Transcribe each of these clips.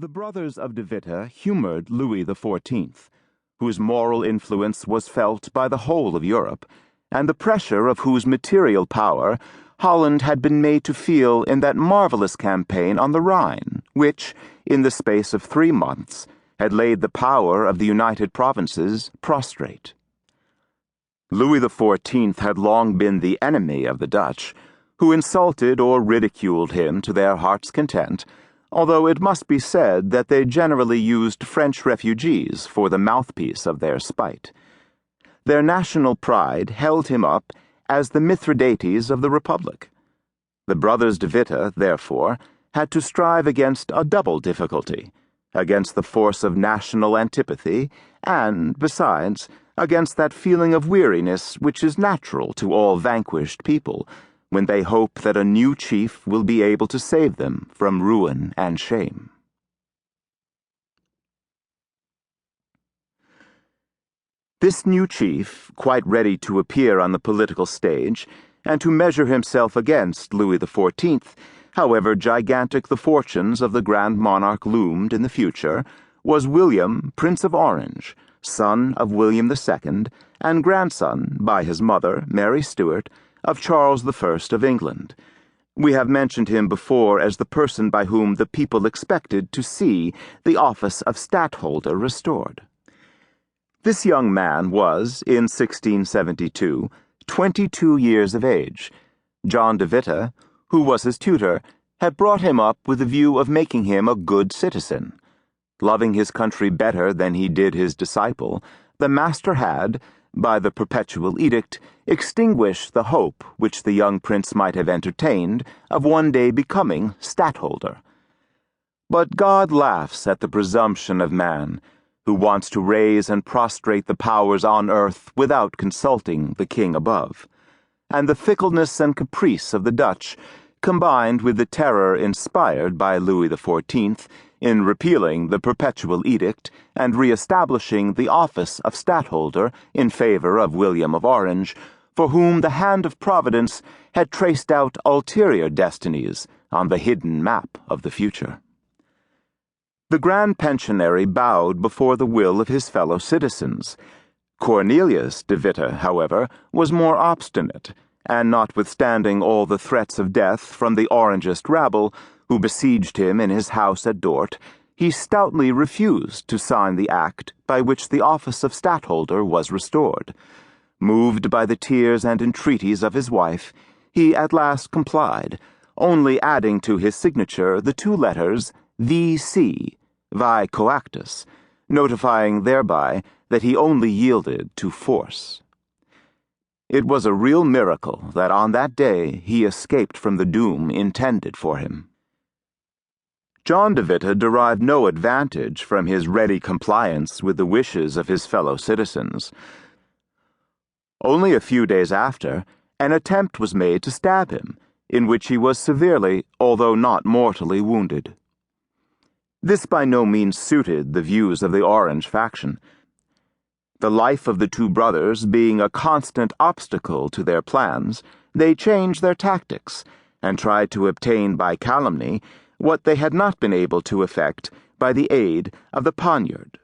The brothers of de Witte humored Louis XIV, whose moral influence was felt by the whole of Europe, and the pressure of whose material power Holland had been made to feel in that marvelous campaign on the Rhine, which, in the space of 3 months, had laid the power of the United Provinces prostrate. Louis XIV had long been the enemy of the Dutch, who insulted or ridiculed him to their heart's content, although it must be said that they generally used French refugees for the mouthpiece of their spite. Their national pride held him up as the Mithridates of the Republic. The brothers de Witte, therefore, had to strive against a double difficulty, against the force of national antipathy, and, besides, against that feeling of weariness which is natural to all vanquished people, when they hope that a new chief will be able to save them from ruin and shame. This new chief, quite ready to appear on the political stage, and to measure himself against Louis XIV, however gigantic the fortunes of the Grand Monarch loomed in the future, was William, Prince of Orange, son of William II, and grandson, by his mother, Mary Stuart, of Charles I of England. We have mentioned him before as the person by whom the people expected to see the office of stadtholder restored. This young man was, in 1672, 22 years of age. John de Witte, who was his tutor, had brought him up with the view of making him a good citizen. Loving his country better than he did his disciple, the master had, by the perpetual edict, extinguished the hope which the young prince might have entertained of one day becoming stadtholder. But God laughs at the presumption of man, who wants to raise and prostrate the powers on earth without consulting the king above, and the fickleness and caprice of the Dutch, combined with the terror inspired by Louis XIV in repealing the perpetual edict and re-establishing the office of stadtholder in favor of William of Orange, for whom the hand of Providence had traced out ulterior destinies on the hidden map of the future. The Grand Pensionary bowed before the will of his fellow citizens. Cornelius de Witte, however, was more obstinate, and notwithstanding all the threats of death from the Orangist rabble, who besieged him in his house at Dort, he stoutly refused to sign the act by which the office of stadtholder was restored. Moved by the tears and entreaties of his wife, he at last complied, only adding to his signature the 2 letters V.C., Vi Coactus, notifying thereby that he only yielded to force. It was a real miracle that on that day he escaped from the doom intended for him. John de Witte derived no advantage from his ready compliance with the wishes of his fellow citizens. Only a few days after, an attempt was made to stab him, in which he was severely, although not mortally, wounded. This by no means suited the views of the Orange faction. The life of the 2 brothers being a constant obstacle to their plans, they changed their tactics, and tried to obtain by calumny what they had not been able to effect by the aid of the poniard.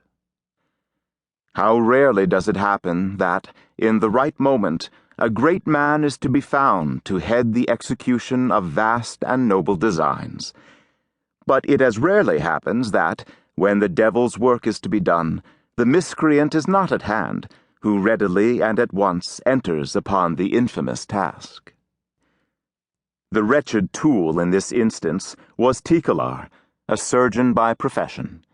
How rarely does it happen that, in the right moment, a great man is to be found to head the execution of vast and noble designs. But it as rarely happens that, when the devil's work is to be done, the miscreant is not at hand, who readily and at once enters upon the infamous task. The wretched tool in this instance was Tichelaar, a surgeon by profession.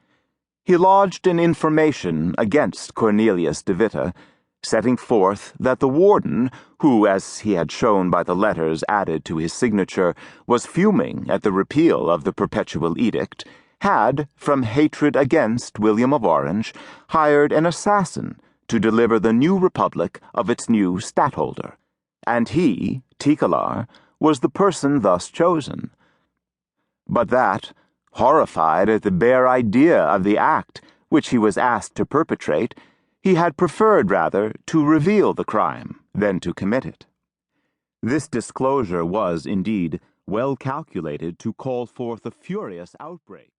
He lodged an information against Cornelius de Witte, setting forth that the warden, who, as he had shown by the letters added to his signature, was fuming at the repeal of the perpetual edict, had, from hatred against William of Orange, hired an assassin to deliver the new republic of its new stadtholder, and he, Tichelaar, was the person thus chosen. But that, horrified at the bare idea of the act which he was asked to perpetrate, he had preferred rather to reveal the crime than to commit it. This disclosure was, indeed, well calculated to call forth a furious outbreak